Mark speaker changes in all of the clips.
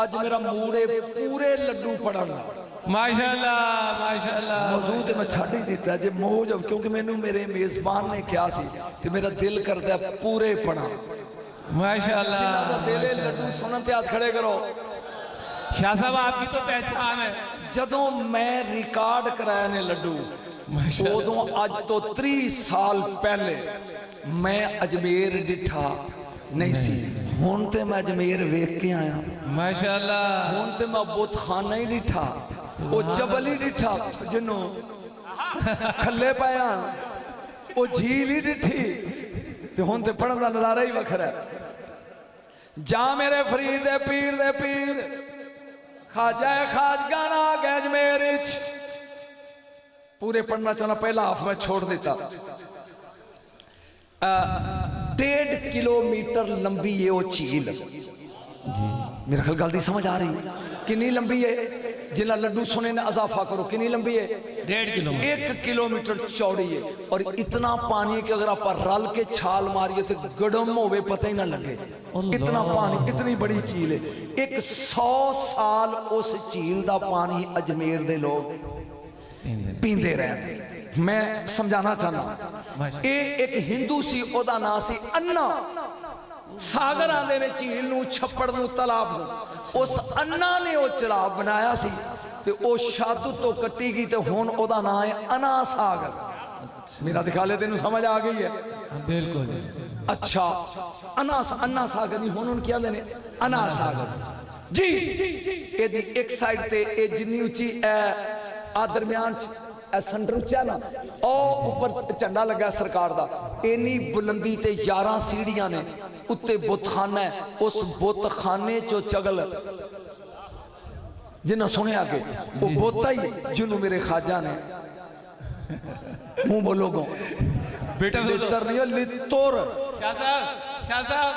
Speaker 1: آج میرا موڑے پورے لڈو پڑھنا
Speaker 2: ماشاءاللہ ماشاءاللہ
Speaker 1: موضوع تے میں چھڑ ہی دیتا ہے جے موج کیونکہ میں نے میرے میزبان نے کیا سی تے میرا دل کرتا ہے پورے پڑھا
Speaker 2: ماشاءاللہ
Speaker 1: جنہ دا دل ہے لڈو سنن تے ہاتھ کھڑے کرو
Speaker 2: شاہ صاحب آپ کی تو پہچان ہے
Speaker 1: جدوں میں ریکارڈ کرایا نے لڈو ادوں اج تو 30 سال پہلے میں اجمیر ڈٹھا نہیں سی ہون تے میں اجمیر ویکھ کے آیا
Speaker 2: ماشاءاللہ
Speaker 1: ہون تے میں بت خانہ ہی ڈٹھا وہ جبل ہی ڈٹھا جنوں کھلے پیان وہ جھیل ہی ڈٹھی تے ہون تے پڑھن دا نظارہ ہی وکھرا ہے جا میرے فرید دے پیر خواجہ خواجگانا آگے اجمیر اچ پورے پڑھنا چاہنا پہلا ہاف میں چھوڑ دیتا 1.5 کلومیٹر لمبی ہے وہ چیل میرا خیال گل دی سمجھ آ رہی کنی لمبی ہے جنہ لڈو سنے نے اضافہ کرو کنی لمبی ہے
Speaker 2: 1.5 کلومیٹر
Speaker 1: 1 کلومیٹر چوڑی ہے اور اتنا پانی ہے کہ اگر آپ رل کے چھال ماریے تو گڑم ہوئے پتہ ہی نہ لگے اتنا پانی اتنی بڑی چیل ہے 100 سال اس چیل دا پانی اجمیر دے لوگ پیندے رہے میں سمجھانا چاہنا ایک ہندو سی او دا نا سی انا ساگر آندے نے چیل نو چھپڑ نو تلاب نو اس انا نے او چلاب بنایا سی تے او شادو تو کٹی گئی تے ہون او دا نا ہے انا ساگر میرا دکھا لے تے نو سمجھ آ گئی ہے
Speaker 2: بالکل
Speaker 1: اچھا انا ساگر نہیں ہون کیا دینے انا ساگر جی اے دی ایک سائڈ تے اے جنی اچھی درمیان اے سنٹر اچھا نا او اوپر چنڈا لگا سرکار دا اینی بلندی تے 11 سیڑیاں نے اتے بت خانہ ہے اس بت خانے چو چگل جنہوں سنے آگے وہ بوتا ہی جنہوں میرے خواجہ نے موں بولو گو
Speaker 2: بیٹا
Speaker 1: لتر نہیں ہو لتور
Speaker 2: شاہ صاحب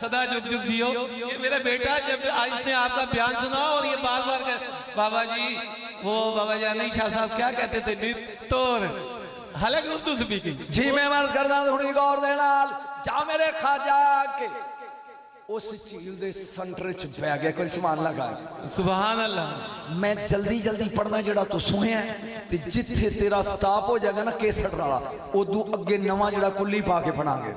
Speaker 2: صدا جگ جگ جیو یہ میرا بیٹا جب اس نے آپ کا بیان سنا اور یہ بار بار کہا بابا جی وہ بابا جانی شاہ صاحب کیا کہتے تھے لتور حالانکہ اردو سپیکنگ
Speaker 1: جی میں مرد کردہ تھوڑی گور دینال جا میرے خواجہ کے اس چیل دے سنٹرچ بے گیا کوئی سمان لگا
Speaker 2: سبحان اللہ
Speaker 1: میں جلدی پڑھنا جڑا تو سوہیں ہیں تے جتھے تیرا سٹاپ ہو جائے گا نا کیسٹ رہا او دو اگے نواں جڑا کلی پا کے پڑھا گے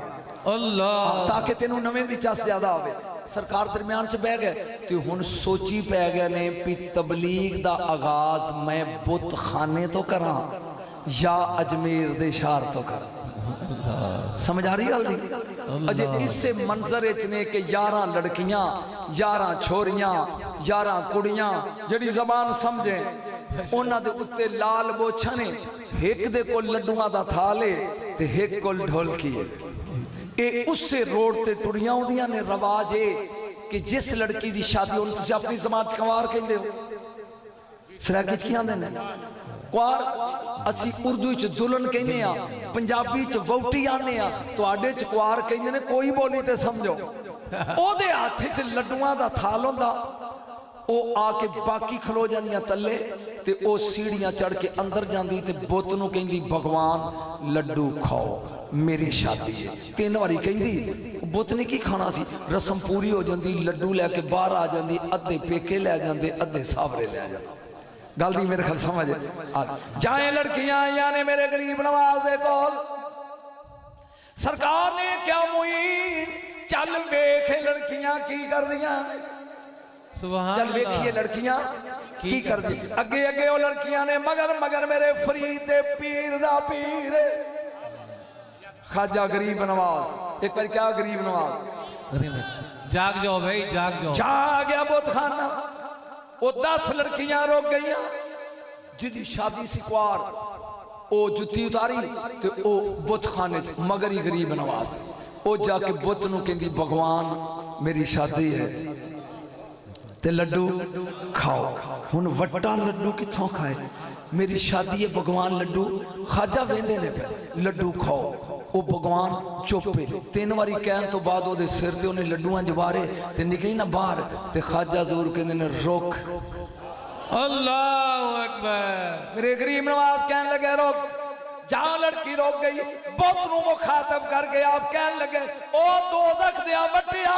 Speaker 2: اللہ
Speaker 1: تاکہ تینوں نویں دی چاس زیادہ ہوئے سرکار درمیان چ بہ گئے تے ہن سوچی پہ گئے نے پی تبلیغ دا آغاز میں بت خانے تو کراں یا اجمیر دے شار تو کراں سمجھ آ رہی گل دی اجے اس سے منظر اتنے کہ 11 لڑکیاں 11 چھوریاں 11 کڑیاں جڑی زبان سمجھیں انہاں دے اتے لال بوچھا نے ایک دے کو لڈوہاں دا تھالے تے ایک کو ڈھولکی اے اس سے روڈ تے ٹریاں ہوندیاں نے رواج ہے کہ جس لڑکی دی شادی ان تسی اپنی زمان چکوار کہیں دے ہو سراکیچ کیاں دینے کوار اسی اردو چھ دلن کہنے آ پنجابی چھ ووٹی آنے آ تو آڈے چھ کوار کہنے نے کوئی بولی تے سمجھو او دے آتھے تے لڈوان دا تھالوں دا او آکے باقی کھلو جانیاں تلے تے او سیڑیاں چڑھ کے اندر جاندی تے بوتنوں کہیں دی بھگوان لڈو کھاؤ میری شادی ہے 3 واری کہیں دی بوتنی کی کھانا سی رسم پوری ہو جاندی لڈو لے کے باہر آ جاندی ادھے پیکے لے جاندے ادھے سابرے لے جاندے گل دی میرے خیال سمجھے جائیں لڑکیاں یعنی میرے غریب نواز دے کول سرکار نے کیا موئی چل ویکھے لڑکیاں کی کر دیاں چل ویکھیے لڑکیاں کی کر دیاں اگے وہ لڑکیاں نے مگر میرے فرید دے پیر دا پیر خواجہ غریب نواز ایک بار کیا غریب نواز
Speaker 2: جاگ جاؤ بھائی جاگ جاؤ
Speaker 1: جاگ گیا بہت خانہ وہ 10 لڑکیاں روک گئیاں جدی شادی سکوار او جتی اتاری تو او بت خانے تھے مگر ہی غریب نواز او جا کے بت نو کہندی بھگوان میری شادی ہے تے لڈو کھاؤ ہن وٹا لڈو کتھوں کھائے میری شادی ہے بھگوان لڈو خواجہ ویندے نے پہ لڈو کھاؤ او بھگوان چوپے 3 واری کہن تو بعد او دے سر تے انہیں لڈوان جوارے تے نکلی نہ باہر تے خواجہ ضرور کہندے نے روک
Speaker 2: اللہ اکبر
Speaker 1: میرے غریب نواز کہن لگے روک جہاں لڑکی روک گئی بہت نو مخاطب کر گیا آپ کہن لگے او دوزخ دیا وٹیا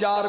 Speaker 1: 4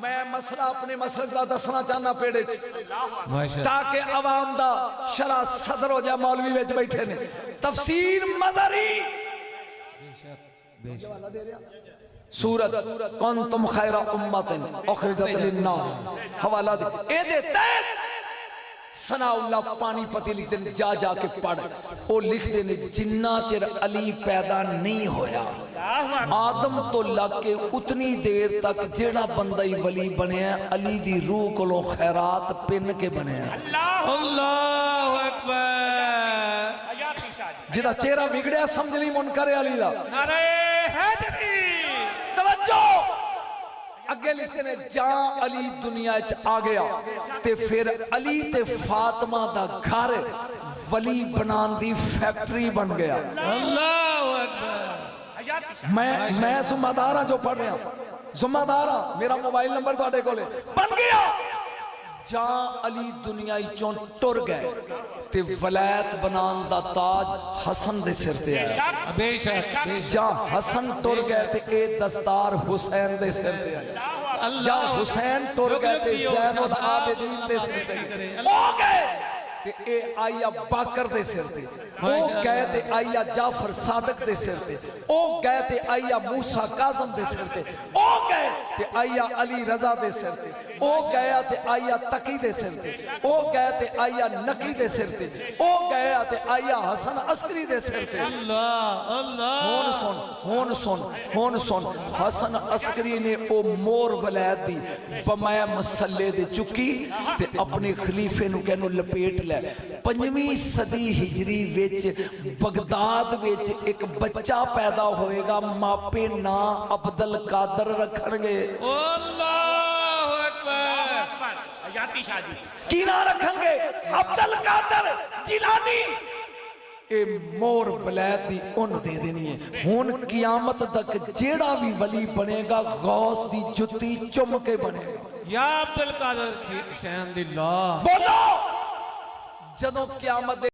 Speaker 1: میں مسئلہ اپنے مسلک دا دسنا چاہنا پیڑے
Speaker 2: ماشاء
Speaker 1: تاکہ عوام دا شرع صدر ہو جائے مولوی وچ بیٹھے نے تفسیر مظہری سورت کنتم خیر امت اخرجت للناس حوالہ دے اے دے تیت ثناء اللہ پانی پتی لکھتے ہیں جا جا کے پڑھ وہ لکھتے ہیں جنہ چر علی پیدا نہیں ہویا آدم تو لگ کے اتنی دیر تک جیڑا بندائی ولی بنے ہیں علی دی روح کو لو خیرات پن کے بنے ہیں
Speaker 2: اللہ اکبر
Speaker 1: جدہ چہرہ بگڑیا سمجھ لی منکر علی دا
Speaker 2: نعرہ حیدری
Speaker 1: توجہ اگے لکھتے ہیں جان علی دنیا آ گیا تے پھر علی تے فاطمہ دا گھر ولی بنان دی فیکٹری بن گیا
Speaker 2: اللہ اکبر
Speaker 1: میں ذمہ دار ہاں جو پڑھ رہا ذمہ دار ہاں میرا موبائل نمبر تو آٹے کو لے بن گیا جان علی دنیا چون ٹر گئے تے ولایت بنان دا تاج حسن دے سر تے آیا
Speaker 2: بے شک
Speaker 1: جہاں حسن ٹر گئے تے اے دستار حسین دے سر تے آیا جہاں حسین ٹر گئے تے زین العابدین دے سر تے ہو گئے تے اے آیا باکر دے سر تے او گئے تے آیا جعفر صادق دے سر تے او گئے تے آیا موسیٰ کاظم دے سر تے او گئے تے آیا علی رضا دے سر تے او گیا تے آیا تقی دے سر تے او گئے تے آیا نقی دے سر تے او گیا تے آیا حسن عسکری دے سر تے
Speaker 2: اللہ اللہ
Speaker 1: ہون سن حسن عسکری نے او مور ولایت دی بمایا مسلے دے چکی تے اپنے خلیفے نو کہنو لپیٹ لے 5ویں صدی ہجری وچ بغداد وچ ایک بچہ پیدا ہوئے گا ماپے نا عبدالقادر رکھن گے
Speaker 2: اللہ اکبر
Speaker 1: کی نا رکھن گے عبدالقادر جیلانی اے مور ولایت دی ان دے دینی ہے ہون قیامت تک جیڑا بھی ولی بنے گا غوث دی جتی چم کے بنے گا
Speaker 2: یا عبدالقادر شہن اللہ
Speaker 1: بولو جدوں قیامت